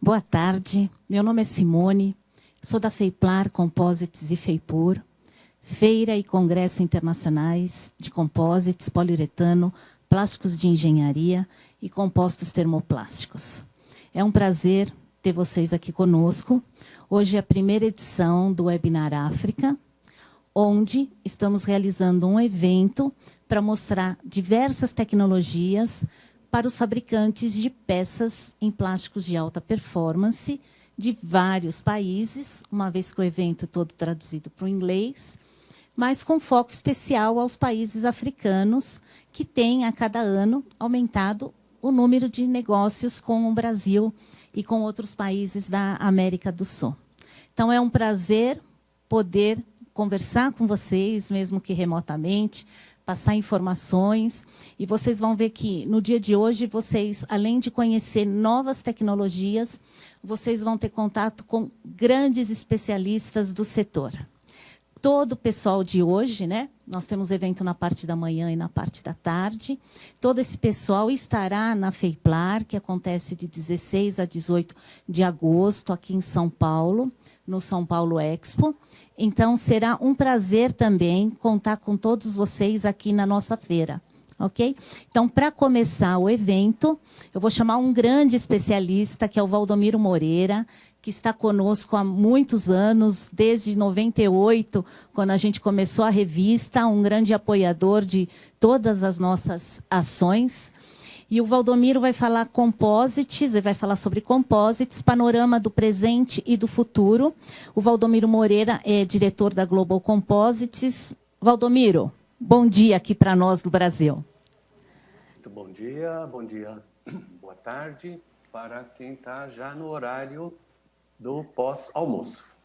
Boa tarde, meu nome é Simone, sou da Feiplar Composites e Feipur, Feira e Congresso Internacionais de Composites, Poliuretano, Plásticos de Engenharia e Compostos Termoplásticos. É um prazer ter vocês aqui conosco. Hoje é a primeira edição do Webinar África, onde estamos realizando um evento para mostrar diversas tecnologias para os fabricantes de peças em plásticos de alta performance de vários países, uma vez que o evento todo traduzido para o inglês, mas com foco especial aos países africanos, que têm, a cada ano, aumentado o número de negócios com o Brasil e com outros países da América do Sul. Então, é um prazer poder conversar com vocês, mesmo que remotamente, passar informações, e vocês vão ver que, no dia de hoje, vocês, além de conhecer novas tecnologias, vocês vão ter contato com grandes especialistas do setor. Todo o pessoal de hoje, né? Nós temos evento na parte da manhã e na parte da tarde. Todo esse pessoal estará na Feiplar, que acontece de 16 a 18 de agosto, aqui em São Paulo, no São Paulo Expo. Então, será um prazer também contar com todos vocês aqui na nossa feira. Ok? Então, para começar o evento, eu vou chamar um grande especialista, que é o Valdomiro Moreira, que está conosco há muitos anos, desde 98, quando a gente começou a revista, um grande apoiador de todas as nossas ações. E o Valdomiro vai falar composites, ele vai falar sobre composites, panorama do presente e do futuro. O Valdomiro Moreira é diretor da Global Composites. Valdomiro, bom dia aqui para nós do Brasil. Muito bom dia, boa tarde para quem está já no horário do pós-almoço.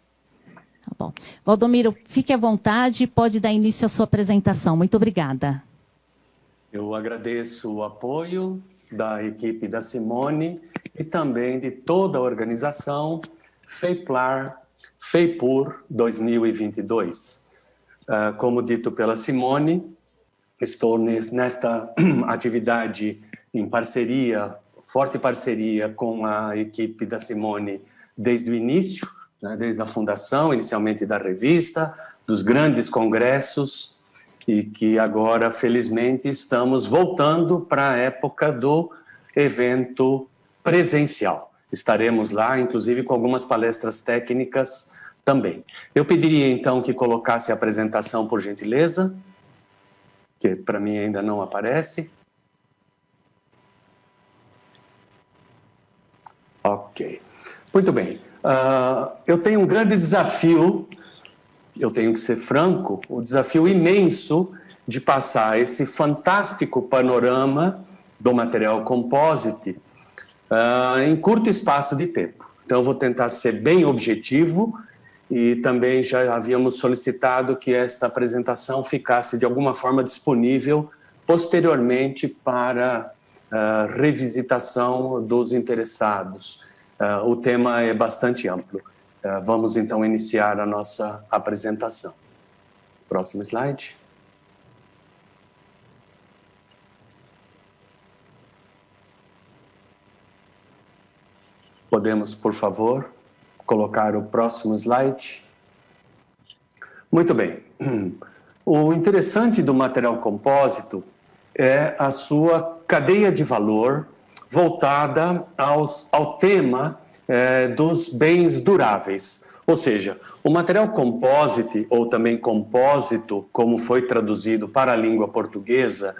Tá bom. Valdomiro, fique à vontade, pode dar início à sua apresentação. Muito obrigada. Eu agradeço o apoio da equipe da Simone e também de toda a organização Feiplar Feipur 2022. Como dito pela Simone, estou nesta atividade em parceria, forte parceria com a equipe da Simone desde o início, né, desde a fundação, inicialmente da revista, dos grandes congressos, e que agora, felizmente, estamos voltando para a época do evento presencial. Estaremos lá, inclusive, com algumas palestras técnicas também. Eu pediria, então, que colocasse a apresentação, por gentileza, que para mim ainda não aparece. Ok. Muito bem. Eu tenho um grande desafio, eu tenho que ser franco, o desafio imenso de passar esse fantástico panorama do material composite em curto espaço de tempo. Então, eu vou tentar ser bem objetivo e também já havíamos solicitado que esta apresentação ficasse de alguma forma disponível posteriormente para revisitação dos interessados. O tema é bastante amplo. Vamos, então, iniciar a nossa apresentação. Próximo slide. Podemos, por favor, colocar o próximo slide? Muito bem. O interessante do material compósito é a sua cadeia de valor voltada ao tema dos bens duráveis. Ou seja, o material composite, ou também compósito, como foi traduzido para a língua portuguesa,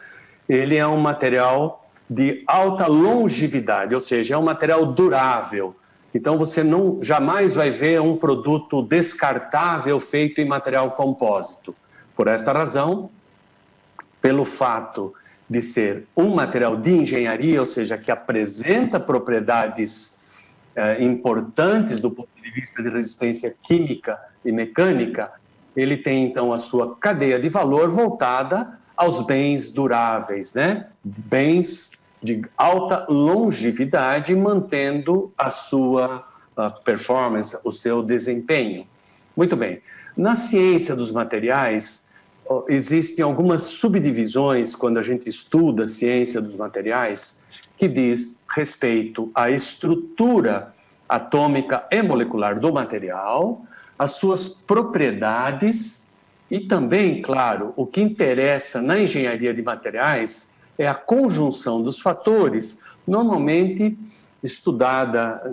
ele é um material de alta longevidade, ou seja, é um material durável. Então, você jamais vai ver um produto descartável feito em material compósito. Por esta razão, pelo fato de ser um material de engenharia, ou seja, que apresenta propriedades importantes do ponto de vista de resistência química e mecânica, ele tem, então, a sua cadeia de valor voltada aos bens duráveis, né? Bens de alta longevidade, mantendo a sua performance, o seu desempenho. Muito bem. Na ciência dos materiais, existem algumas subdivisões, quando a gente estuda a ciência dos materiais, que diz respeito à estrutura atômica e molecular do material, as suas propriedades e também, claro, o que interessa na engenharia de materiais é a conjunção dos fatores, normalmente estudada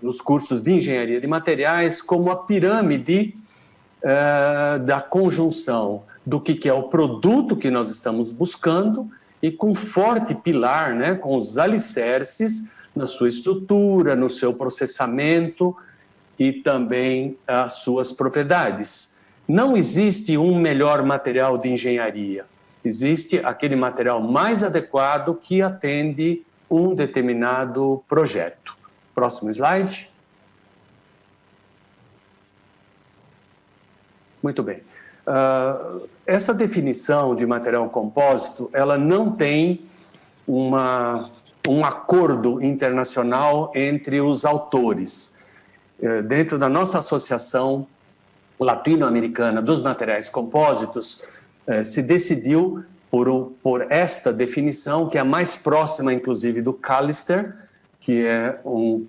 nos cursos de engenharia de materiais como a pirâmide da conjunção do que é o produto que nós estamos buscando e com forte pilar, né, com os alicerces na sua estrutura, no seu processamento e também as suas propriedades. Não existe um melhor material de engenharia. Existe aquele material mais adequado que atende um determinado projeto. Próximo slide. Muito bem. Essa definição de material compósito, ela não tem um acordo internacional entre os autores. Dentro da nossa associação latino-americana dos materiais compósitos, se decidiu por esta definição, que é a mais próxima, inclusive, do Callister, que é um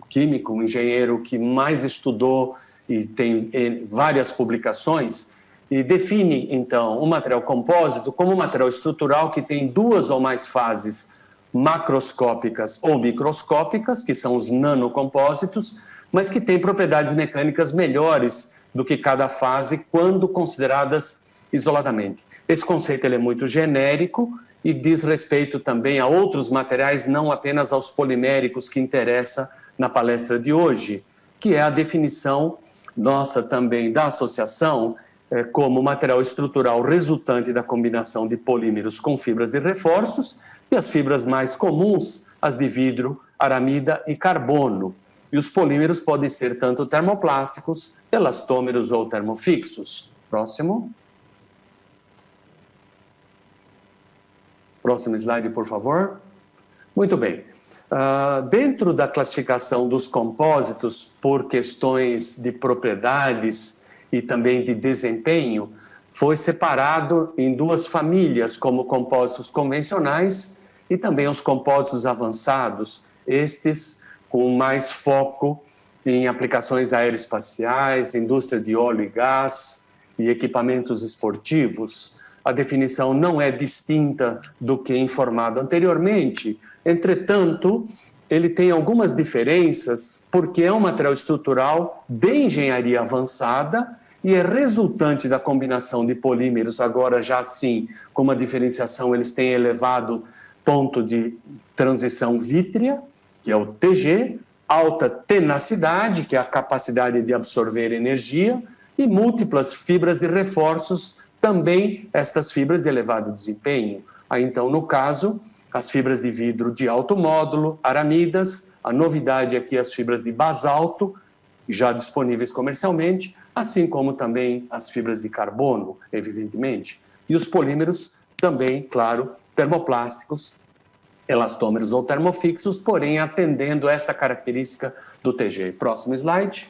químico, um engenheiro que mais estudou e tem várias publicações, e define, então, o material compósito como um material estrutural que tem duas ou mais fases macroscópicas ou microscópicas, que são os nanocompósitos, mas que têm propriedades mecânicas melhores do que cada fase quando consideradas isoladamente. Esse conceito ele é muito genérico e diz respeito também a outros materiais, não apenas aos poliméricos que interessa na palestra de hoje, que é a definição nossa também da associação como material estrutural resultante da combinação de polímeros com fibras de reforços e as fibras mais comuns, as de vidro, aramida e carbono. E os polímeros podem ser tanto termoplásticos, elastômeros ou termofixos. Próximo. Próximo slide, por favor. Muito bem. Dentro da classificação dos compósitos por questões de propriedades e também de desempenho, foi separado em duas famílias, como compósitos convencionais e também os compósitos avançados, estes com mais foco em aplicações aeroespaciais, indústria de óleo e gás e equipamentos esportivos. A definição não é distinta do que informado anteriormente, entretanto, ele tem algumas diferenças porque é um material estrutural de engenharia avançada e é resultante da combinação de polímeros, agora já sim, com uma diferenciação, eles têm elevado ponto de transição vítrea, que é o TG, alta tenacidade, que é a capacidade de absorver energia, e múltiplas fibras de reforços, também estas fibras de elevado desempenho. Aí, então, no caso, as fibras de vidro de alto módulo, aramidas, a novidade aqui as fibras de basalto, já disponíveis comercialmente, assim como também as fibras de carbono, evidentemente. E os polímeros também, claro, termoplásticos, elastômeros ou termofixos, porém atendendo esta característica do TG. Próximo slide.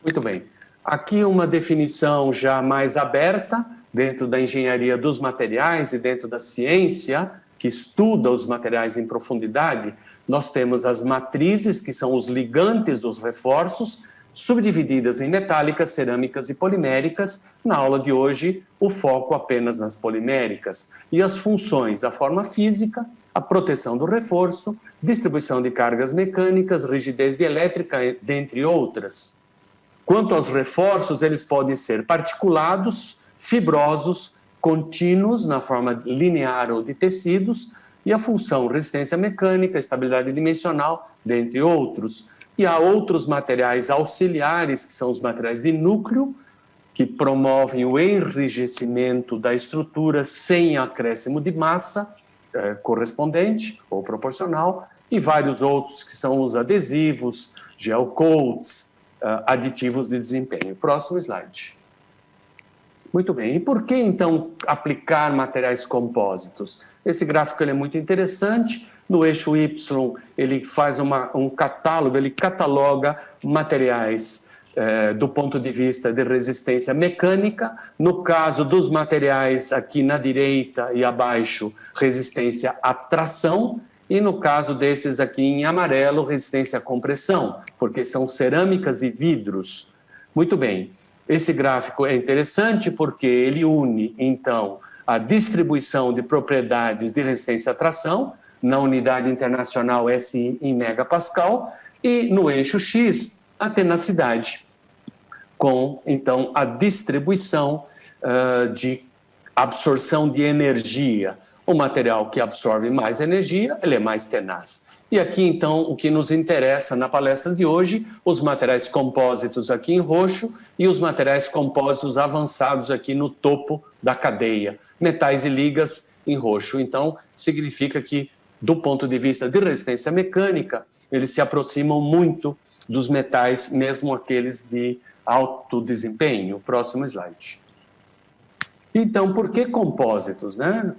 Muito bem. Aqui uma definição já mais aberta, dentro da engenharia dos materiais e dentro da ciência, que estuda os materiais em profundidade, nós temos as matrizes, que são os ligantes dos reforços, subdivididas em metálicas, cerâmicas e poliméricas. Na aula de hoje, o foco apenas nas poliméricas. E as funções, a forma física, a proteção do reforço, distribuição de cargas mecânicas, rigidez dielétrica, dentre outras. Quanto aos reforços, eles podem ser particulados, fibrosos, contínuos, na forma linear ou de tecidos, e a função resistência mecânica, estabilidade dimensional, dentre outros. E há outros materiais auxiliares, que são os materiais de núcleo, que promovem o enrijecimento da estrutura sem acréscimo de massa correspondente ou proporcional, e vários outros que são os adesivos, gel coats, aditivos de desempenho. Próximo slide. Muito bem. E por que, então, aplicar materiais compósitos? Esse gráfico ele é muito interessante. No eixo Y, ele faz um catálogo, ele cataloga materiais do ponto de vista de resistência mecânica. No caso dos materiais aqui na direita e abaixo, resistência à tração. e no caso desses aqui em amarelo, resistência à compressão, porque são cerâmicas e vidros. Muito bem, esse gráfico é interessante porque ele une, então, a distribuição de propriedades de resistência à tração, na unidade internacional SI em megapascal, e no eixo X, a tenacidade, com, então, a distribuição de absorção de energia. O material que absorve mais energia, ele é mais tenaz. E aqui, então, o que nos interessa na palestra de hoje, os materiais compósitos aqui em roxo e os materiais compósitos avançados aqui no topo da cadeia. Metais e ligas em roxo. Então, significa que, do ponto de vista de resistência mecânica, eles se aproximam muito dos metais, mesmo aqueles de alto desempenho. Próximo slide. Então, por que compósitos, né?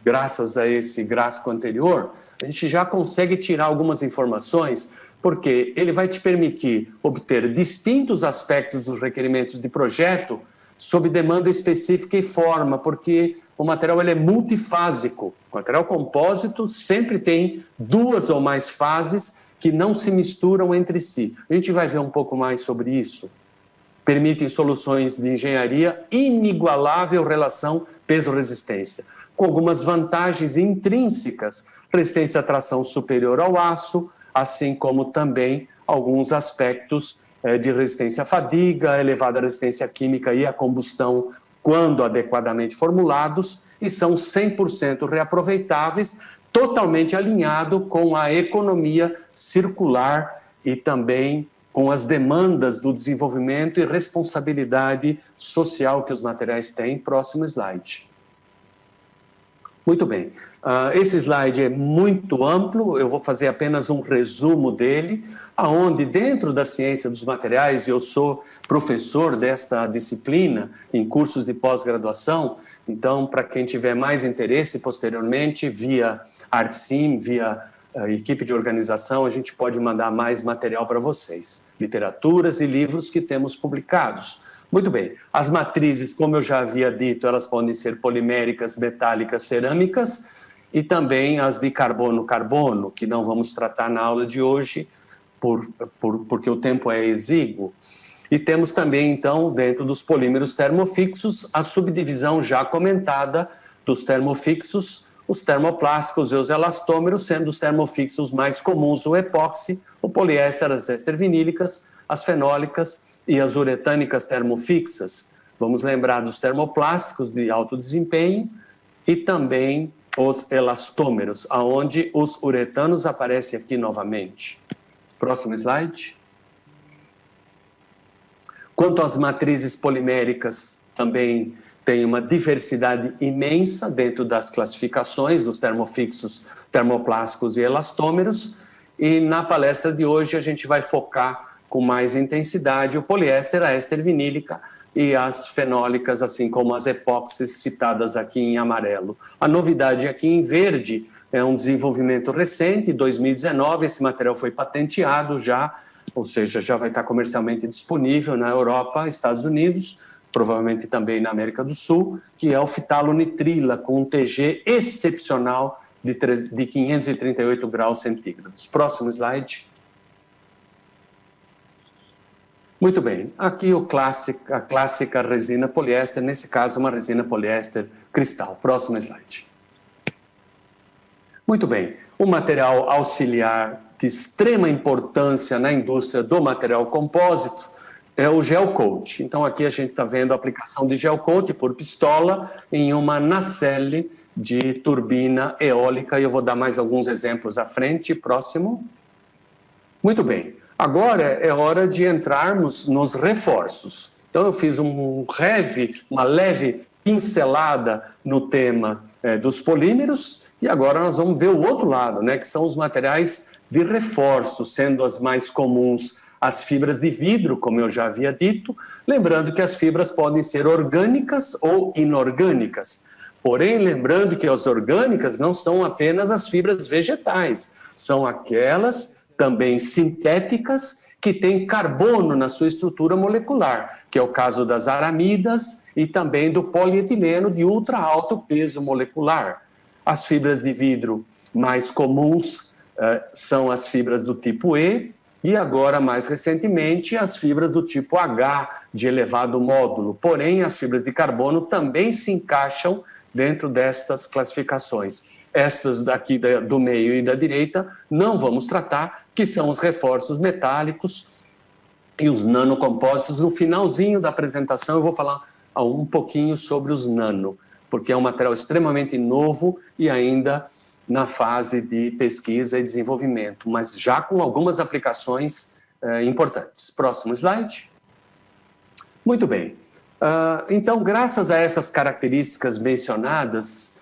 Graças a esse gráfico anterior, a gente já consegue tirar algumas informações, porque ele vai te permitir obter distintos aspectos dos requerimentos de projeto sob demanda específica e forma, porque o material ele é multifásico. O material compósito sempre tem duas ou mais fases que não se misturam entre si. A gente vai ver um pouco mais sobre isso. Permitem soluções de engenharia inigualável relação peso-resistência, com algumas vantagens intrínsecas, resistência à tração superior ao aço, assim como também alguns aspectos de resistência à fadiga, elevada resistência química e à combustão, quando adequadamente formulados, e são 100% reaproveitáveis, totalmente alinhado com a economia circular e também com as demandas do desenvolvimento e responsabilidade social que os materiais têm. Próximo slide. Muito bem. Esse slide é muito amplo, eu vou fazer apenas um resumo dele, aonde dentro da ciência dos materiais, eu sou professor desta disciplina em cursos de pós-graduação, então, para quem tiver mais interesse posteriormente, via ArtSim, via equipe de organização, a gente pode mandar mais material para vocês, literaturas e livros que temos publicados. Muito bem, as matrizes, como eu já havia dito, elas podem ser poliméricas, metálicas, cerâmicas, e também as de carbono-carbono, que não vamos tratar na aula de hoje, porque o tempo é exíguo. E temos também, então, dentro dos polímeros termofixos, a subdivisão já comentada dos termofixos, os termoplásticos e os elastômeros, sendo os termofixos mais comuns o epóxi, o poliéster, as éster vinílicas, as fenólicas e as uretânicas termofixas. Vamos lembrar dos termoplásticos de alto desempenho e também os elastômeros, aonde os uretanos aparecem aqui novamente. Próximo slide. Quanto às matrizes poliméricas, também tem uma diversidade imensa dentro das classificações dos termofixos, termoplásticos e elastômeros, e na palestra de hoje a gente vai focar com mais intensidade o poliéster, a éster vinílica e as fenólicas, assim como as epóxis citadas aqui em amarelo. A novidade aqui em verde é um desenvolvimento recente, em 2019 esse material foi patenteado já, ou seja, já vai estar comercialmente disponível na Europa, Estados Unidos, provavelmente também na América do Sul, que é o fitalonitrila, com um TG excepcional de 538 graus centígrados. Próximo slide. Muito bem, aqui a clássica resina poliéster, nesse caso uma resina poliéster cristal. Próximo slide. Muito bem, um material auxiliar de extrema importância na indústria do material compósito é o gel coat. Então aqui a gente está vendo a aplicação de gel coat por pistola em uma nacelle de turbina eólica, e eu vou dar mais alguns exemplos à frente. Próximo. Muito bem. Agora é hora de entrarmos nos reforços. Então eu fiz uma leve pincelada no tema dos polímeros, e agora nós vamos ver o outro lado, né, que são os materiais de reforço, sendo as mais comuns as fibras de vidro, como eu já havia dito, lembrando que as fibras podem ser orgânicas ou inorgânicas. Porém, lembrando que as orgânicas não são apenas as fibras vegetais, são aquelas também sintéticas que têm carbono na sua estrutura molecular, que é o caso das aramidas e também do polietileno de ultra alto peso molecular. As fibras de vidro mais comuns são as fibras do tipo E e agora, mais recentemente, as fibras do tipo H, de elevado módulo. Porém, as fibras de carbono também se encaixam dentro destas classificações. Essas daqui do meio e da direita não vamos tratar, que são os reforços metálicos e os nanocompósitos. No finalzinho da apresentação eu vou falar um pouquinho sobre os nano, porque é um material extremamente novo e ainda na fase de pesquisa e desenvolvimento, mas já com algumas aplicações importantes. Próximo slide. Muito bem. Então, graças a essas características mencionadas,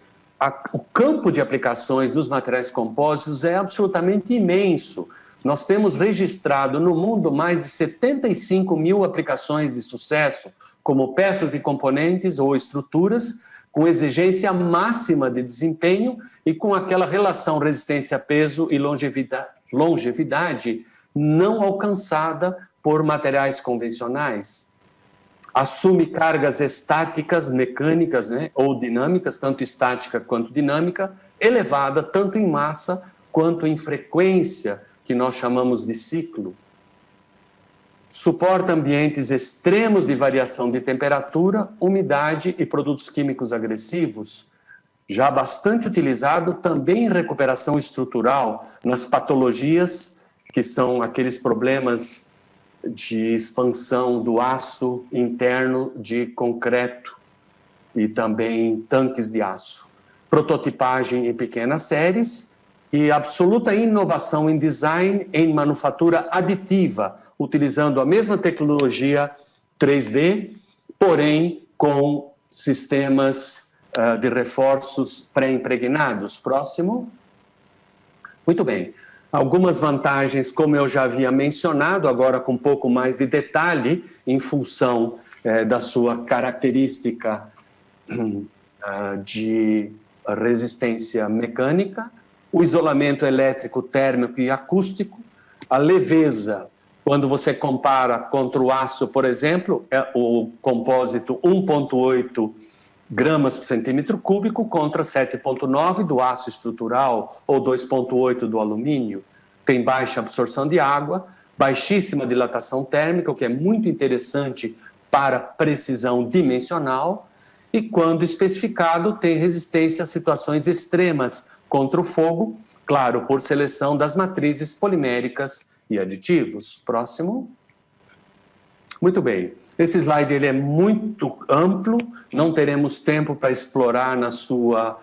o campo de aplicações dos materiais compósitos é absolutamente imenso. Nós temos registrado no mundo mais de 75 mil aplicações de sucesso, como peças e componentes ou estruturas, com exigência máxima de desempenho e com aquela relação resistência-peso e longevidade não alcançada por materiais convencionais. Assume cargas estáticas, mecânicas, né, ou dinâmicas, tanto estática quanto dinâmica, elevada tanto em massa quanto em frequência, que nós chamamos de ciclo. Suporta ambientes extremos de variação de temperatura, umidade e produtos químicos agressivos, já bastante utilizado também em recuperação estrutural, nas patologias, que são aqueles problemas de expansão do aço interno de concreto e também tanques de aço. Prototipagem em pequenas séries e absoluta inovação em design em manufatura aditiva, utilizando a mesma tecnologia 3D, porém com sistemas de reforços pré-impregnados. Próximo. Muito bem. Algumas vantagens, como eu já havia mencionado, agora com um pouco mais de detalhe, em função da sua característica de resistência mecânica, o isolamento elétrico, térmico e acústico, a leveza, quando você compara contra o aço, por exemplo, o compósito 1,8 gramas por centímetro cúbico contra 7,9 do aço estrutural ou 2,8 do alumínio. Tem baixa absorção de água, baixíssima dilatação térmica, o que é muito interessante para precisão dimensional, e quando especificado tem resistência a situações extremas contra o fogo, claro, por seleção das matrizes poliméricas e aditivos. Próximo. Muito bem. Esse slide ele é muito amplo, não teremos tempo para explorar na sua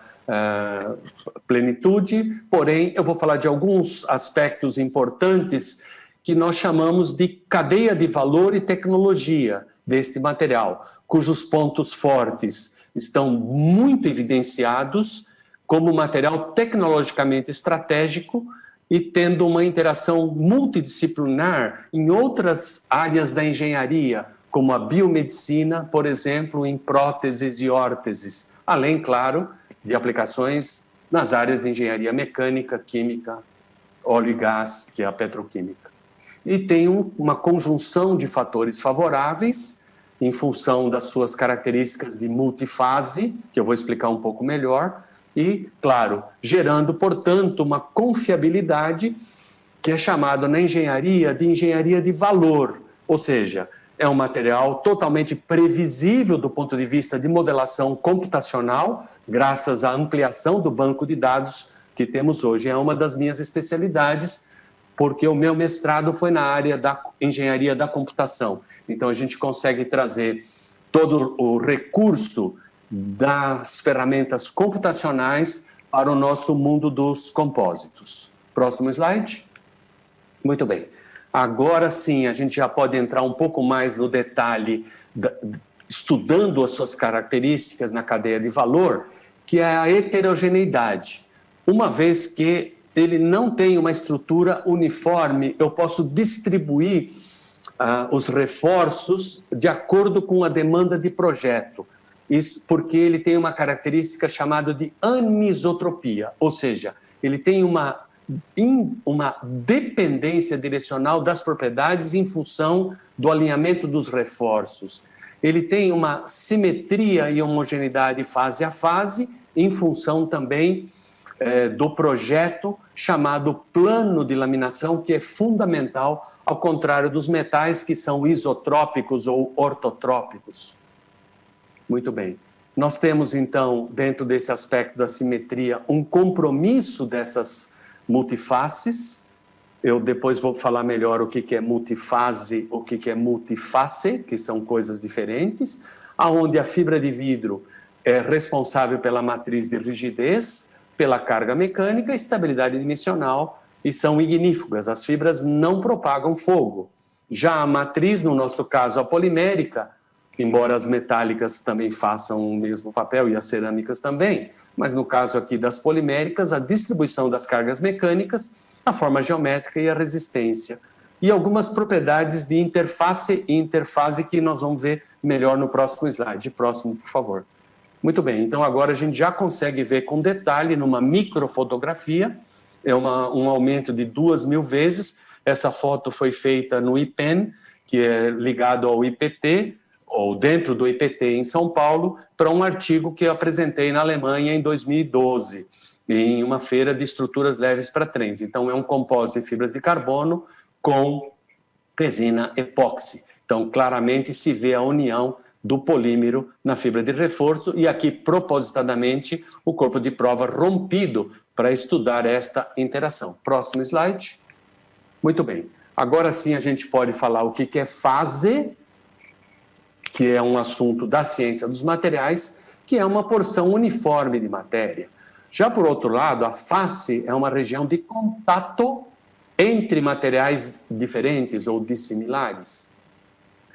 plenitude, porém eu vou falar de alguns aspectos importantes que nós chamamos de cadeia de valor e tecnologia deste material, cujos pontos fortes estão muito evidenciados como material tecnologicamente estratégico e tendo uma interação multidisciplinar em outras áreas da engenharia, como a biomedicina, por exemplo, em próteses e órteses, além, claro, de aplicações nas áreas de engenharia mecânica, química, óleo e gás, que é a petroquímica. E tem uma conjunção de fatores favoráveis em função das suas características de multifase, que eu vou explicar um pouco melhor, e, claro, gerando, portanto, uma confiabilidade que é chamada na engenharia de valor, ou seja, é um material totalmente previsível do ponto de vista de modelação computacional, graças à ampliação do banco de dados que temos hoje. É uma das minhas especialidades, porque o meu mestrado foi na área da engenharia da computação. Então, a gente consegue trazer todo o recurso das ferramentas computacionais para o nosso mundo dos compósitos. Próximo slide. Muito bem. Agora sim, a gente já pode entrar um pouco mais no detalhe, estudando as suas características na cadeia de valor, que é a heterogeneidade. Uma vez que ele não tem uma estrutura uniforme, eu posso distribuir os reforços de acordo com a demanda de projeto. Isso porque ele tem uma característica chamada de anisotropia, ou seja, ele tem uma dependência direcional das propriedades em função do alinhamento dos reforços. Ele tem uma simetria e homogeneidade fase a fase, em função também do projeto chamado plano de laminação, que é fundamental, ao contrário dos metais que são isotrópicos ou ortotrópicos. Muito bem. Nós temos, então, dentro desse aspecto da simetria, um compromisso dessas multifaces. Eu depois vou falar melhor o que é multifase, o que é multiface, que são coisas diferentes, aonde a fibra de vidro é responsável pela matriz de rigidez, pela carga mecânica e estabilidade dimensional, e são ignífugas. As fibras não propagam fogo. Já a matriz, no nosso caso, a polimérica, embora as metálicas também façam o mesmo papel e as cerâmicas também, mas no caso aqui das poliméricas, a distribuição das cargas mecânicas, a forma geométrica e a resistência. E algumas propriedades de interface e interfase que nós vamos ver melhor no próximo slide. Próximo, por favor. Muito bem, então agora a gente já consegue ver com detalhe numa microfotografia, é um aumento de 2.000 vezes. Essa foto foi feita no IPEN, que é ligado ao IPT, ou dentro do IPT em São Paulo, para um artigo que eu apresentei na Alemanha em 2012, em uma feira de estruturas leves para trens. Então, é um compósito de fibras de carbono com resina epóxi. Então, claramente se vê a união do polímero na fibra de reforço, e aqui, propositadamente, o corpo de prova rompido para estudar esta interação. Próximo slide. Muito bem. Agora sim a gente pode falar o que é fase, que é um assunto da ciência dos materiais, que é uma porção uniforme de matéria. Já por outro lado, a face é uma região de contato entre materiais diferentes ou dissimilares.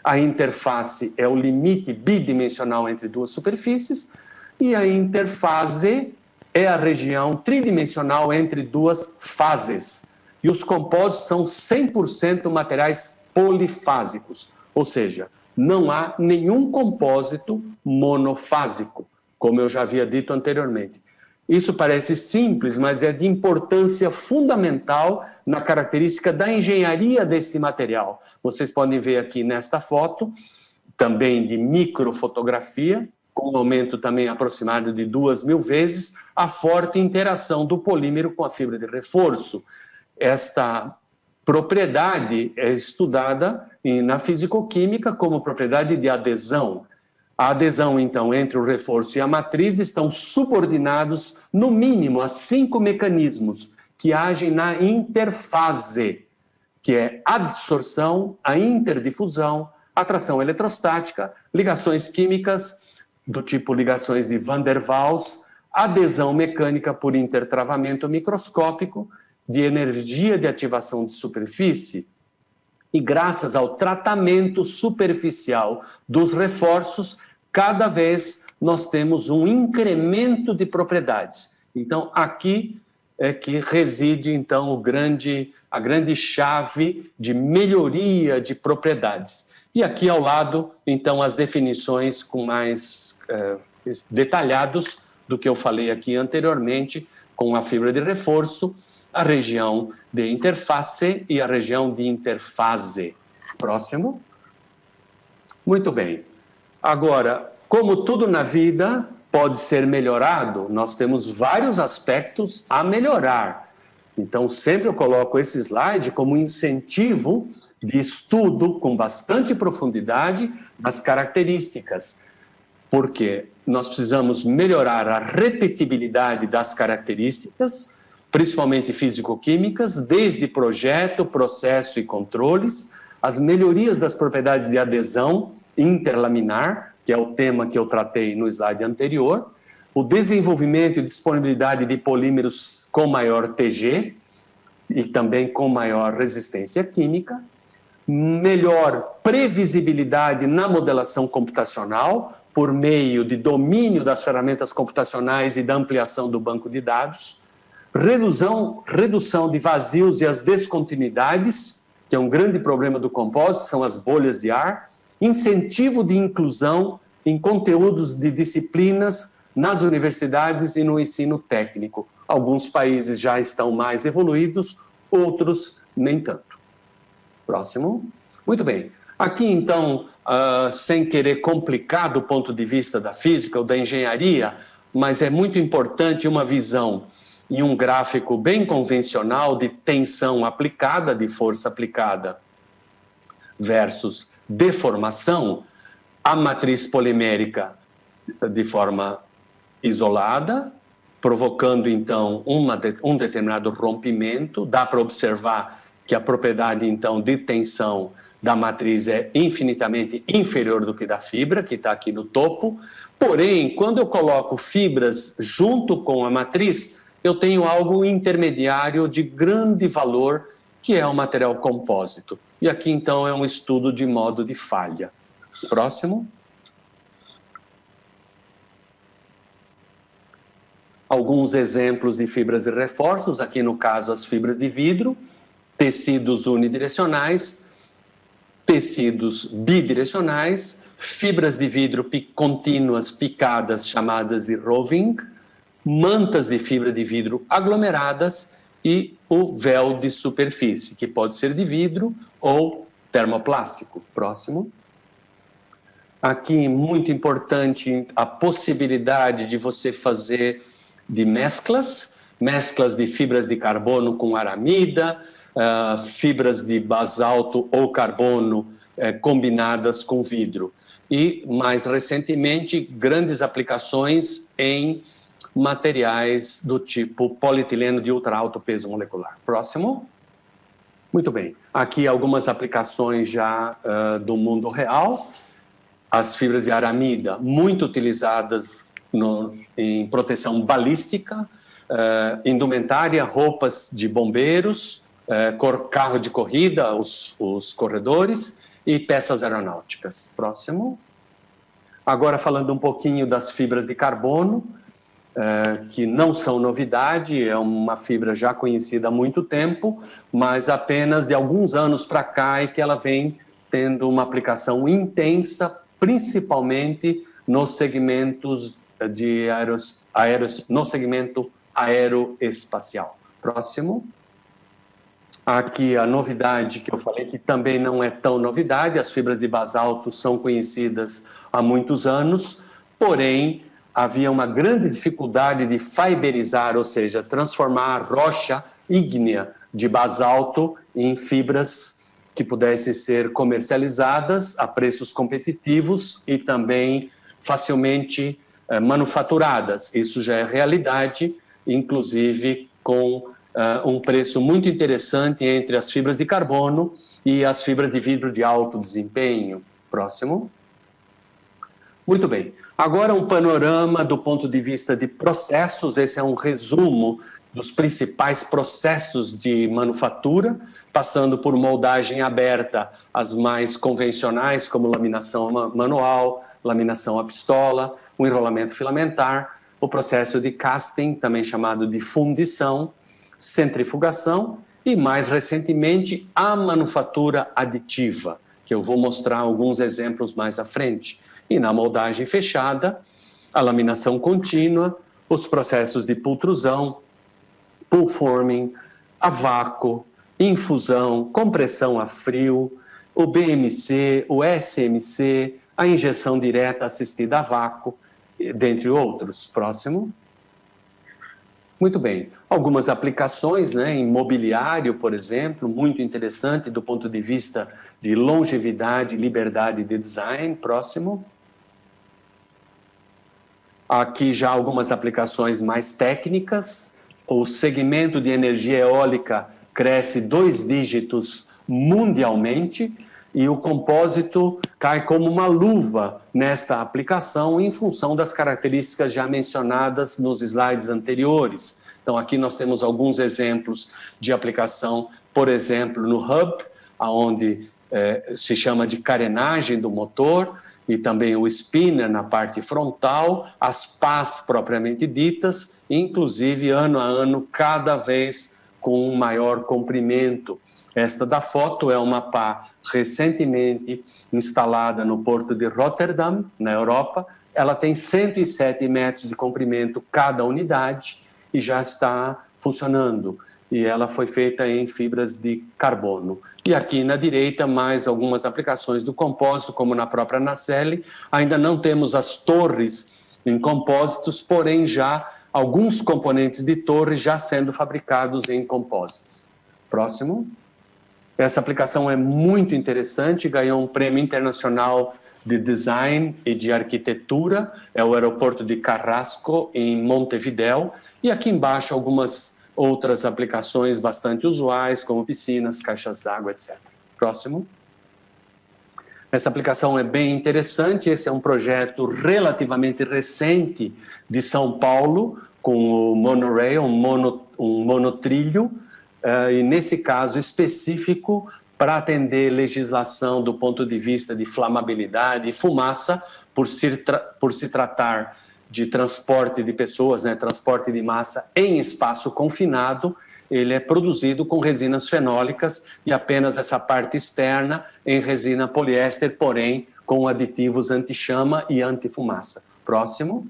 A interface é o limite bidimensional entre duas superfícies, e a interfase é a região tridimensional entre duas fases. E os compósitos são 100% materiais polifásicos, ou seja, não há nenhum compósito monofásico, como eu já havia dito anteriormente. Isso parece simples, mas é de importância fundamental na característica da engenharia deste material. Vocês podem ver aqui nesta foto, também de microfotografia, com um aumento também aproximado de 2.000 vezes, a forte interação do polímero com a fibra de reforço. Esta propriedade é estudada na fisicoquímica como propriedade de adesão. A adesão, então, entre o reforço e a matriz estão subordinados, no mínimo, a 5 mecanismos que agem na interfase, que é a adsorção, a interdifusão, atração eletrostática, ligações químicas, do tipo ligações de Van der Waals, adesão mecânica por intertravamento microscópico, de energia de ativação de superfície, e graças ao tratamento superficial dos reforços, cada vez nós temos um incremento de propriedades. Então, aqui é que reside, então, a grande chave de melhoria de propriedades. E aqui ao lado, então, as definições com mais detalhados do que eu falei aqui anteriormente, com a fibra de reforço, a região de interface e a região de interfase. Próximo. Muito bem. Agora, como tudo na vida pode ser melhorado, nós temos vários aspectos a melhorar. Então, sempre eu coloco esse slide como incentivo de estudo com bastante profundidade das características. Porque nós precisamos melhorar a repetibilidade das características, principalmente físico-químicas, desde projeto, processo e controles, as melhorias das propriedades de adesão interlaminar, que é o tema que eu tratei no slide anterior, o desenvolvimento e disponibilidade de polímeros com maior TG e também com maior resistência química, melhor previsibilidade na modelação computacional, por meio de domínio das ferramentas computacionais e da ampliação do banco de dados, redução de vazios e as descontinuidades, que é um grande problema do compósito, são as bolhas de ar, incentivo de inclusão em conteúdos de disciplinas nas universidades e no ensino técnico. Alguns países já estão mais evoluídos, outros nem tanto. Próximo. Muito bem. Aqui, então, sem querer complicar do ponto de vista da física ou da engenharia, mas é muito importante uma visão em um gráfico bem convencional de tensão aplicada, de força aplicada versus deformação, a matriz polimérica de forma isolada, provocando então um determinado rompimento. Dá para observar que a propriedade então de tensão da matriz é infinitamente inferior do que da fibra, que está aqui no topo. Porém, quando eu coloco fibras junto com a matriz, eu tenho algo intermediário de grande valor, que é o material compósito. E aqui, então, é um estudo de modo de falha. Próximo. Alguns exemplos de fibras de reforços, aqui no caso as fibras de vidro, tecidos unidirecionais, tecidos bidirecionais, fibras de vidro contínuas picadas chamadas de roving, mantas de fibra de vidro aglomeradas e o véu de superfície, que pode ser de vidro ou termoplástico. Próximo. Aqui, muito importante, a possibilidade de você fazer de mesclas de fibras de carbono com aramida, fibras de basalto ou carbono combinadas com vidro. E, mais recentemente, grandes aplicações em materiais do tipo polietileno de ultra alto peso molecular. Próximo. Muito bem. Aqui algumas aplicações já do mundo real. As fibras de aramida, muito utilizadas em proteção balística, indumentária, roupas de bombeiros, carro de corrida, os corredores, e peças aeronáuticas. Próximo. Agora falando um pouquinho das fibras de carbono, que não são novidade, é uma fibra já conhecida há muito tempo, mas apenas de alguns anos para cá é que ela vem tendo uma aplicação intensa, principalmente nos segmentos no segmento aeroespacial. Próximo. Aqui a novidade que eu falei, que também não é tão novidade, as fibras de basalto são conhecidas há muitos anos, porém havia uma grande dificuldade de fiberizar, ou seja, transformar a rocha ígnea de basalto em fibras que pudessem ser comercializadas a preços competitivos e também facilmente manufaturadas. Isso já é realidade, inclusive com um preço muito interessante entre as fibras de carbono e as fibras de vidro de alto desempenho. Próximo. Muito bem. Agora um panorama do ponto de vista de processos. Esse é um resumo dos principais processos de manufatura, passando por moldagem aberta, as mais convencionais, como laminação manual, laminação à pistola, o enrolamento filamentar, o processo de casting, também chamado de fundição, centrifugação e, mais recentemente, a manufatura aditiva, que eu vou mostrar alguns exemplos mais à frente. E na moldagem fechada, a laminação contínua, os processos de pultrusão, pull forming, a vácuo, infusão, compressão a frio, o BMC, o SMC, a injeção direta assistida a vácuo, dentre outros. Próximo. Muito bem. Algumas aplicações, em mobiliário, por exemplo, muito interessante do ponto de vista de longevidade e liberdade de design. Próximo. Aqui já algumas aplicações mais técnicas. O segmento de energia eólica cresce 2 dígitos mundialmente e o compósito cai como uma luva nesta aplicação em função das características já mencionadas nos slides anteriores. Então, aqui nós temos alguns exemplos de aplicação, por exemplo, no hub, onde se chama de carenagem do motor, e também o spinner na parte frontal, as pás propriamente ditas, inclusive ano a ano, cada vez com um maior comprimento. Esta da foto é uma pá recentemente instalada no porto de Rotterdam, na Europa. Ela tem 107 metros de comprimento cada unidade e já está funcionando. E ela foi feita em fibras de carbono. E aqui na direita, mais algumas aplicações do compósito, como na própria nacelle. Ainda não temos as torres em compósitos, porém já alguns componentes de torre já sendo fabricados em composites. Próximo. Essa aplicação é muito interessante, ganhou um prêmio internacional de design e de arquitetura, é o aeroporto de Carrasco, em Montevidéu, e aqui embaixo algumas outras aplicações bastante usuais, como piscinas, caixas d'água, etc. Próximo. Essa aplicação é bem interessante, esse é um projeto relativamente recente de São Paulo, com o monorail, um monotrilho, e nesse caso específico, para atender legislação do ponto de vista de flamabilidade e fumaça, por se tratar de transporte de pessoas, né, transporte de massa em espaço confinado, ele é produzido com resinas fenólicas e apenas essa parte externa em resina poliéster, porém com aditivos anti-chama e anti-fumaça. Próximo.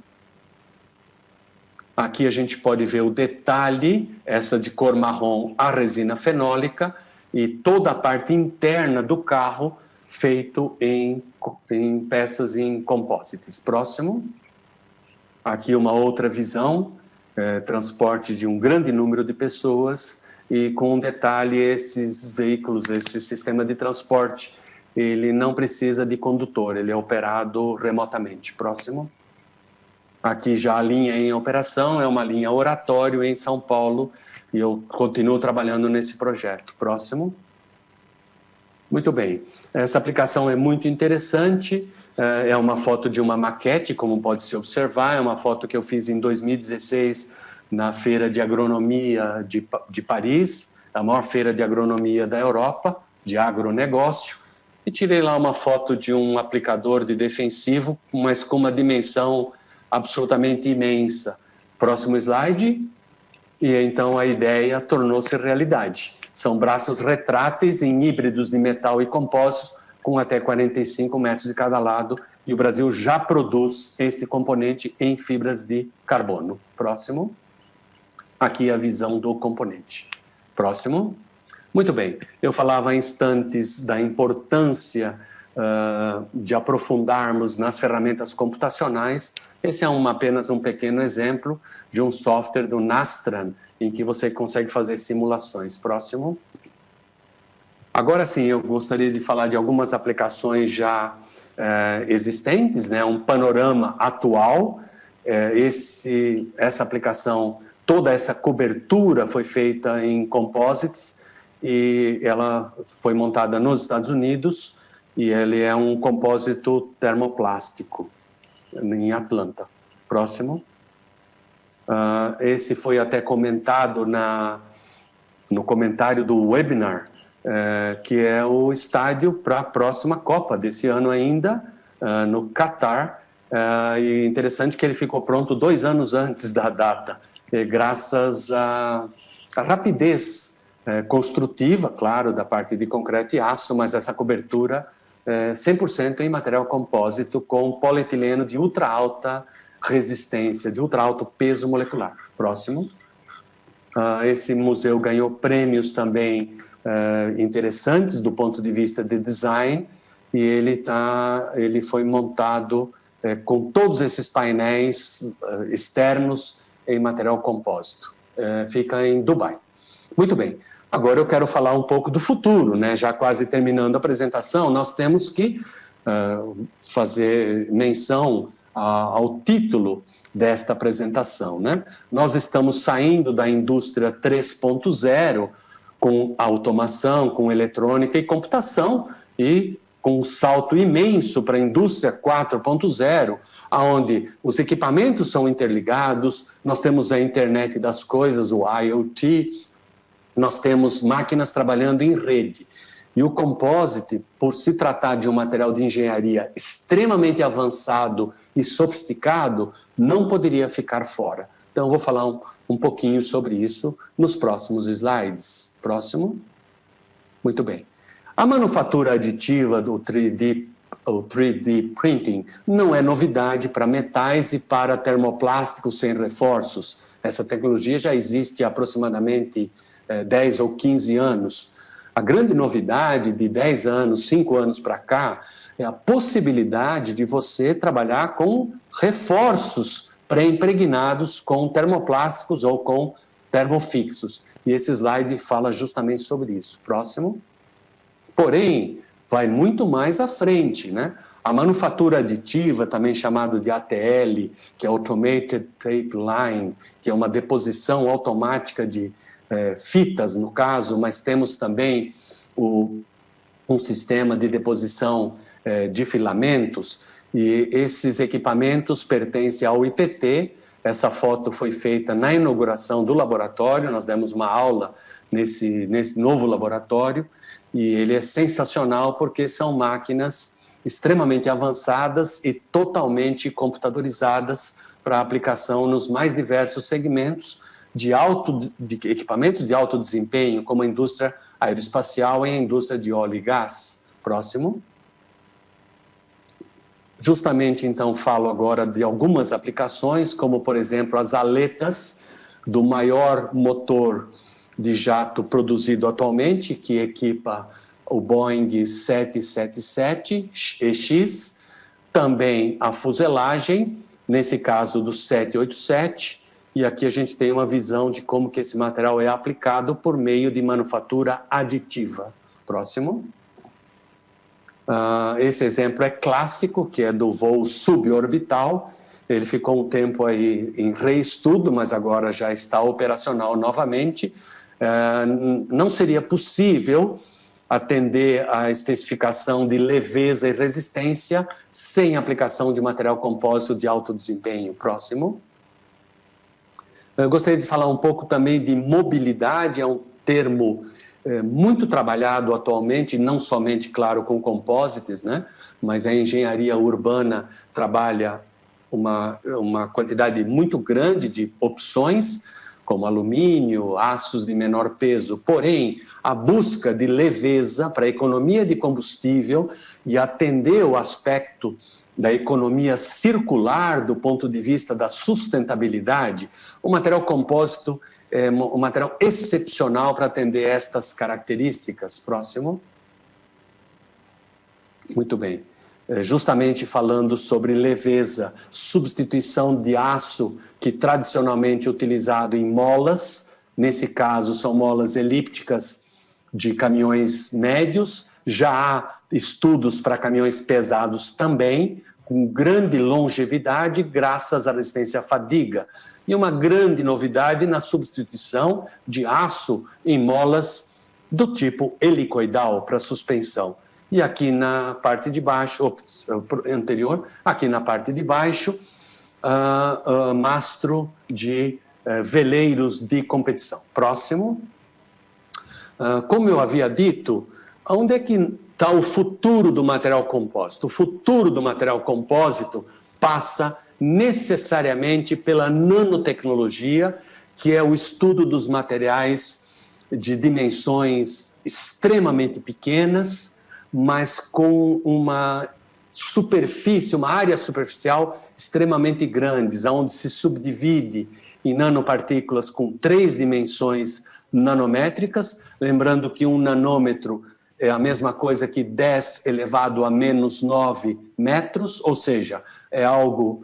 Aqui a gente pode ver o detalhe, essa de cor marrom, a resina fenólica e toda a parte interna do carro feito em peças em composites. Próximo. Aqui uma outra visão, transporte de um grande número de pessoas e com um detalhe, esses veículos, esse sistema de transporte, ele não precisa de condutor, ele é operado remotamente. Próximo. Aqui já a linha em operação, é uma linha Oratório em São Paulo e eu continuo trabalhando nesse projeto. Próximo. Muito bem, essa aplicação é muito interessante, é uma foto de uma maquete, como pode se observar, é uma foto que eu fiz em 2016 na Feira de Agronomia de Paris, a maior feira de agronomia da Europa, de agronegócio, e tirei lá uma foto de um aplicador de defensivo, mas com uma dimensão absolutamente imensa. Próximo slide. E então a ideia tornou-se realidade. São braços retráteis em híbridos de metal e compósitos, com até 45 metros de cada lado, e o Brasil já produz esse componente em fibras de carbono. Próximo. Aqui a visão do componente. Próximo. Muito bem, eu falava há instantes da importância de aprofundarmos nas ferramentas computacionais. Esse é apenas um pequeno exemplo de um software do Nastran, em que você consegue fazer simulações. Próximo. Agora sim, eu gostaria de falar de algumas aplicações já existentes, né? Um panorama atual. Essa aplicação, toda essa cobertura foi feita em composites e ela foi montada nos Estados Unidos e ele é um compósito termoplástico em Atlanta. Próximo. Esse foi até comentado no comentário do webinar, que é o estádio para a próxima Copa desse ano ainda, no Catar. E interessante que ele ficou pronto 2 anos antes da data, graças à rapidez construtiva, claro, da parte de concreto e aço, mas essa cobertura 100% em material compósito com polietileno de ultra alta resistência, de ultra alto peso molecular. Próximo. Esse museu ganhou prêmios também interessantes do ponto de vista de design e ele foi montado com todos esses painéis externos em material compósito. Fica em Dubai. Muito bem. Agora eu quero falar um pouco do futuro, né? Já quase terminando a apresentação, nós temos que fazer menção ao título desta apresentação, né? Nós estamos saindo da indústria 3.0 com automação, com eletrônica e computação e com um salto imenso para a indústria 4.0, onde os equipamentos são interligados, nós temos a internet das coisas, o IoT, nós temos máquinas trabalhando em rede. E o composite, por se tratar de um material de engenharia extremamente avançado e sofisticado, não poderia ficar fora. Então, eu vou falar um pouquinho sobre isso nos próximos slides. Próximo. Muito bem. A manufatura aditiva do 3D printing não é novidade para metais e para termoplásticos sem reforços. Essa tecnologia já existe há aproximadamente 10 ou 15 anos. A grande novidade de 10 anos, 5 anos para cá, é a possibilidade de você trabalhar com reforços pré-impregnados com termoplásticos ou com termofixos. E esse slide fala justamente sobre isso. Próximo. Porém, vai muito mais à frente, né? A manufatura aditiva, também chamado de ATL, que é Automated Tape Line, que é uma deposição automática de fitas, no caso, mas temos também um sistema de deposição de filamentos, e esses equipamentos pertencem ao IPT. Essa foto foi feita na inauguração do laboratório, nós demos uma aula nesse novo laboratório, e ele é sensacional porque são máquinas extremamente avançadas e totalmente computadorizadas para aplicação nos mais diversos segmentos de equipamentos de alto desempenho, como a indústria aeroespacial e a indústria de óleo e gás. Próximo. Justamente, então, falo agora de algumas aplicações, como, por exemplo, as aletas do maior motor de jato produzido atualmente, que equipa o Boeing 777EX, também a fuselagem, nesse caso do 787, e aqui a gente tem uma visão de como que esse material é aplicado por meio de manufatura aditiva. Próximo. Esse exemplo é clássico, que é do voo suborbital. Ele ficou um tempo aí em reestudo, mas agora já está operacional novamente. Não seria possível atender à especificação de leveza e resistência sem aplicação de material compósito de alto desempenho. Próximo. Eu gostaria de falar um pouco também de mobilidade, é um termo muito trabalhado atualmente, não somente, claro, com composites, né? Mas a engenharia urbana trabalha uma quantidade muito grande de opções, como alumínio, aços de menor peso. Porém, a busca de leveza para a economia de combustível e atender o aspecto da economia circular do ponto de vista da sustentabilidade, o material compósito é um material excepcional para atender estas características. Próximo. Muito bem. Justamente falando sobre leveza, substituição de aço, que tradicionalmente é utilizado em molas, nesse caso são molas elípticas de caminhões médios, já há estudos para caminhões pesados também, com grande longevidade, graças à resistência à fadiga. E uma grande novidade na substituição de aço em molas do tipo helicoidal para suspensão. E aqui na parte de baixo, anterior, aqui na parte de baixo, mastro de veleiros de competição. Próximo. Como eu havia dito, onde é que está o futuro do material compósito? O futuro do material compósito passa necessariamente pela nanotecnologia, que é o estudo dos materiais de dimensões extremamente pequenas, mas com uma superfície, uma área superficial extremamente grande, onde se subdivide em nanopartículas com 3 dimensões nanométricas, lembrando que 1 nanômetro é a mesma coisa que 10 elevado a menos 9 metros, ou seja, é algo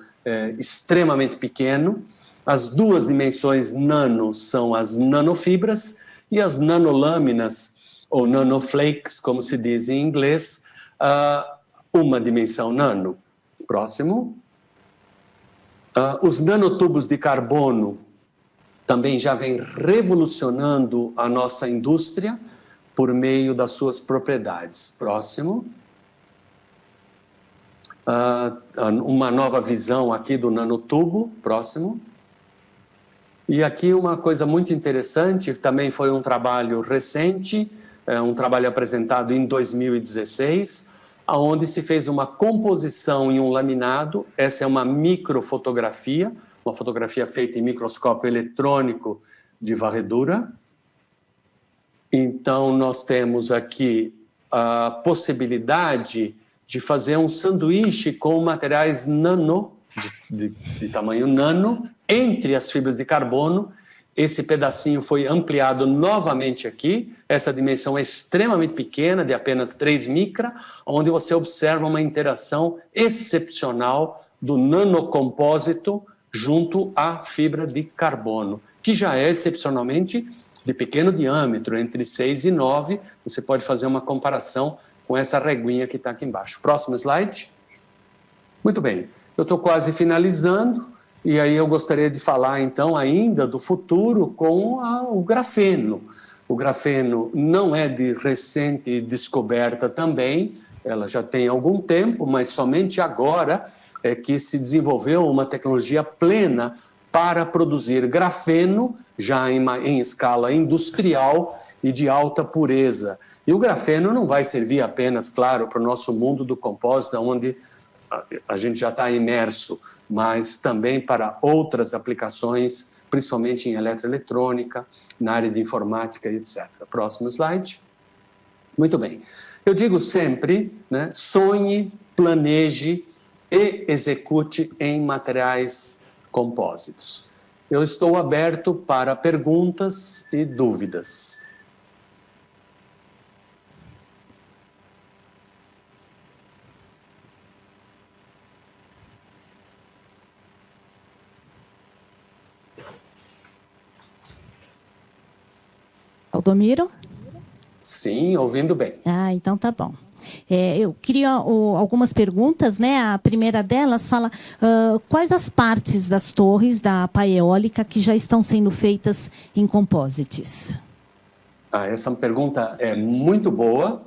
extremamente pequeno. As 2 dimensões nano são as nanofibras e as nanolâminas, ou nanoflakes, como se diz em inglês, 1 dimensão nano. Próximo. Os nanotubos de carbono também já vêm revolucionando a nossa indústria por meio das suas propriedades. Próximo. Uma nova visão aqui do nanotubo. Próximo. E aqui uma coisa muito interessante, também foi um trabalho recente, um trabalho apresentado em 2016, onde se fez uma composição em um laminado. Essa é uma microfotografia, uma fotografia feita em microscópio eletrônico de varredura. Então, nós temos aqui a possibilidade de fazer um sanduíche com materiais nano, de tamanho nano, entre as fibras de carbono. Esse pedacinho foi ampliado novamente aqui. Essa dimensão é extremamente pequena, de apenas 3 micra, onde você observa uma interação excepcional do nanocompósito junto à fibra de carbono, que já é excepcionalmente de pequeno diâmetro, entre 6 e 9. Você pode fazer uma comparação com essa reguinha que está aqui embaixo. Próximo slide. Muito bem, eu estou quase finalizando, e aí eu gostaria de falar, então, ainda do futuro com o grafeno. O grafeno não é de recente descoberta também, ela já tem algum tempo, mas somente agora é que se desenvolveu uma tecnologia plena para produzir grafeno, já em escala industrial e de alta pureza. E o grafeno não vai servir apenas, claro, para o nosso mundo do compósito, onde a gente já está imerso, mas também para outras aplicações, principalmente em eletroeletrônica, na área de informática, etc. Próximo slide. Muito bem. Eu digo sempre, né, sonhe, planeje e execute em materiais compósitos. Eu estou aberto para perguntas e dúvidas. Valdomiro? Sim, ouvindo bem. Ah, então tá bom. Eu queria algumas perguntas, né? A primeira delas fala quais as partes das torres da pá eólica que já estão sendo feitas em composites? Essa pergunta é muito boa.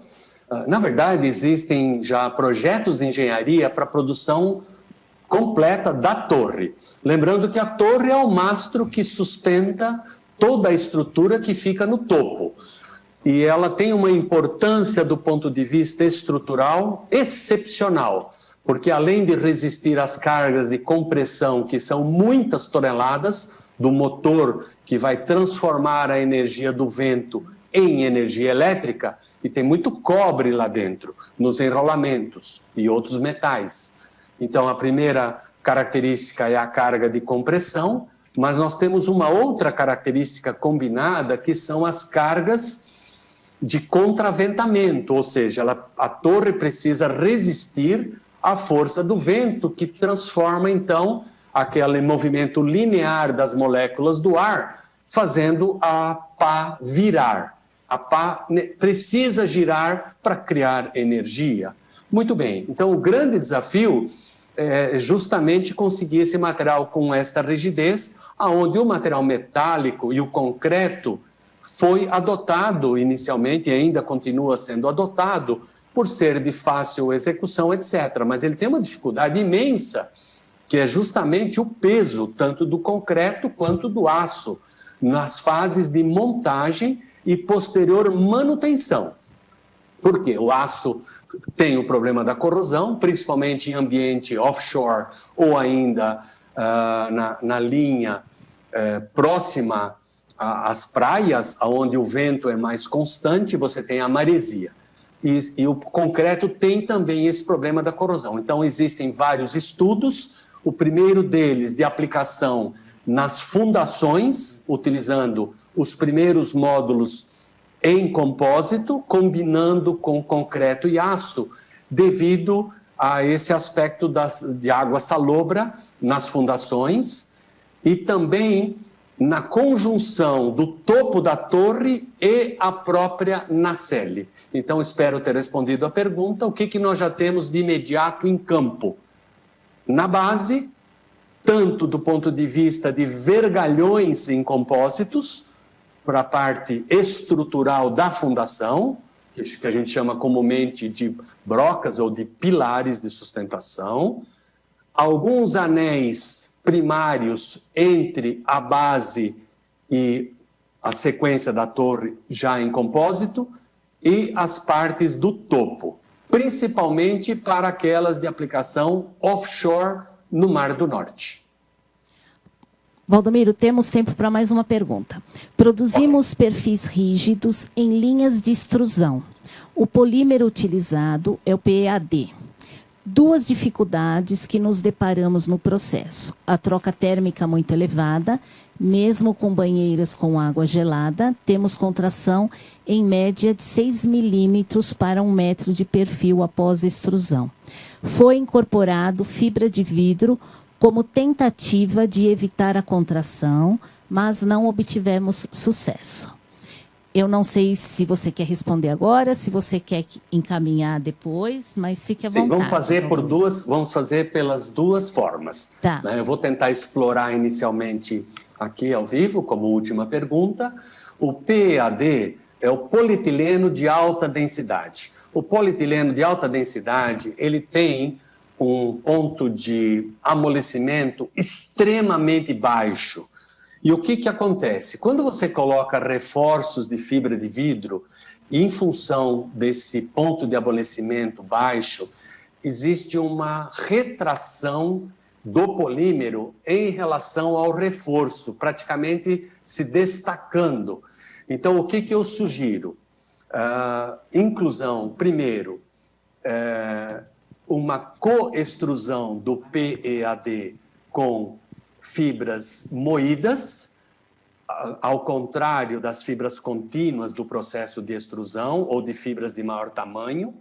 Na verdade, existem já projetos de engenharia para a produção completa da torre. Lembrando que a torre é o mastro que sustenta toda a estrutura que fica no topo. E ela tem uma importância do ponto de vista estrutural excepcional, porque além de resistir às cargas de compressão, que são muitas toneladas, do motor que vai transformar a energia do vento em energia elétrica, e tem muito cobre lá dentro, nos enrolamentos e outros metais. Então, a primeira característica é a carga de compressão, mas nós temos uma outra característica combinada, que são as cargas de contraventamento, ou seja, a torre precisa resistir à força do vento, que transforma, então, aquele movimento linear das moléculas do ar, fazendo a pá virar. A pá precisa girar para criar energia. Muito bem, então o grande desafio é justamente conseguir esse material com esta rigidez, onde o material metálico e o concreto foi adotado inicialmente e ainda continua sendo adotado por ser de fácil execução, etc. Mas ele tem uma dificuldade imensa, que é justamente o peso, tanto do concreto quanto do aço, nas fases de montagem e posterior manutenção. Por quê? O aço tem o problema da corrosão, principalmente em ambiente offshore ou ainda na linha próxima às praias, onde o vento é mais constante, você tem a maresia. E o concreto tem também esse problema da corrosão. Então, existem vários estudos. O primeiro deles de aplicação nas fundações, utilizando os primeiros módulos em compósito, combinando com concreto e aço, devido a esse aspecto de água salobra nas fundações e também na conjunção do topo da torre e a própria nacelle. Então, espero ter respondido a pergunta. O que nós já temos de imediato em campo? Na base, tanto do ponto de vista de vergalhões em compósitos, para a parte estrutural da fundação, que a gente chama comumente de brocas ou de pilares de sustentação, alguns anéis primários entre a base e a sequência da torre já em compósito e as partes do topo, principalmente para aquelas de aplicação offshore no Mar do Norte. Valdomiro, temos tempo para mais uma pergunta. Produzimos perfis rígidos em linhas de extrusão. O polímero utilizado é o PEAD. Duas dificuldades que nos deparamos no processo. A troca térmica muito elevada, mesmo com banheiras com água gelada, temos contração em média de 6 milímetros para 1 metro de perfil após a extrusão. Foi incorporado fibra de vidro como tentativa de evitar a contração, mas não obtivemos sucesso. Eu não sei se você quer responder agora, se você quer encaminhar depois, mas fique à vontade. Vamos fazer pelas duas formas. Tá. Né? Eu vou tentar explorar inicialmente aqui ao vivo, como última pergunta. O PEAD é o polietileno de alta densidade. O polietileno de alta densidade, ele tem um ponto de amolecimento extremamente baixo. E o que acontece? Quando você coloca reforços de fibra de vidro, em função desse ponto de amolecimento baixo, existe uma retração do polímero em relação ao reforço, praticamente se destacando. Então, o que eu sugiro? Inclusão, primeiro, uma coextrusão do PEAD com fibras moídas, ao contrário das fibras contínuas do processo de extrusão ou de fibras de maior tamanho,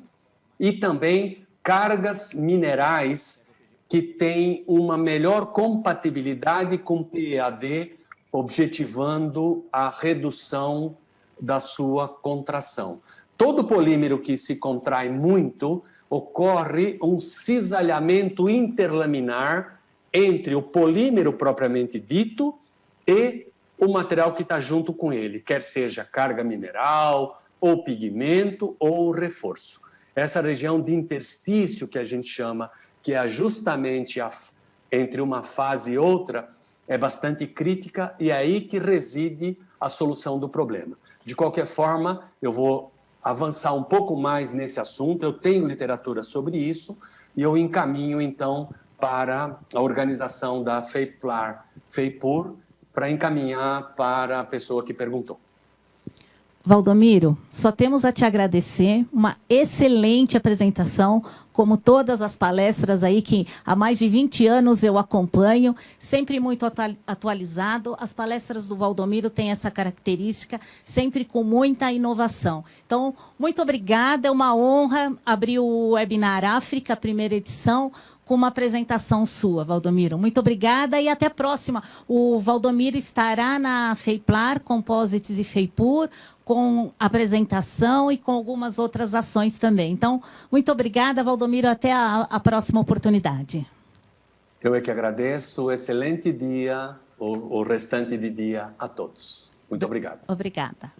e também cargas minerais que têm uma melhor compatibilidade com o PEAD, objetivando a redução da sua contração. Todo polímero que se contrai muito, ocorre um cisalhamento interlaminar entre o polímero propriamente dito e o material que está junto com ele, quer seja carga mineral, ou pigmento, ou reforço. Essa região de interstício que a gente chama, que é justamente entre uma fase e outra, é bastante crítica e é aí que reside a solução do problema. De qualquer forma, eu vou avançar um pouco mais nesse assunto, eu tenho literatura sobre isso e eu encaminho, então, para a organização da FEIPLAR-FEIPUR, para encaminhar para a pessoa que perguntou. Valdomiro, só temos a te agradecer, uma excelente apresentação, como todas as palestras aí que há mais de 20 anos eu acompanho, sempre muito atualizado. As palestras do Valdomiro têm essa característica, sempre com muita inovação. Então, muito obrigada, é uma honra abrir o webinar África, primeira edição, com uma apresentação sua, Valdomiro. Muito obrigada e até a próxima. O Valdomiro estará na FEIPLAR, Composites e FEIPUR, com apresentação e com algumas outras ações também. Então, muito obrigada, Valdomiro. Até a próxima oportunidade. Eu é que agradeço. Excelente dia, o restante de dia a todos. Muito obrigado. Obrigada.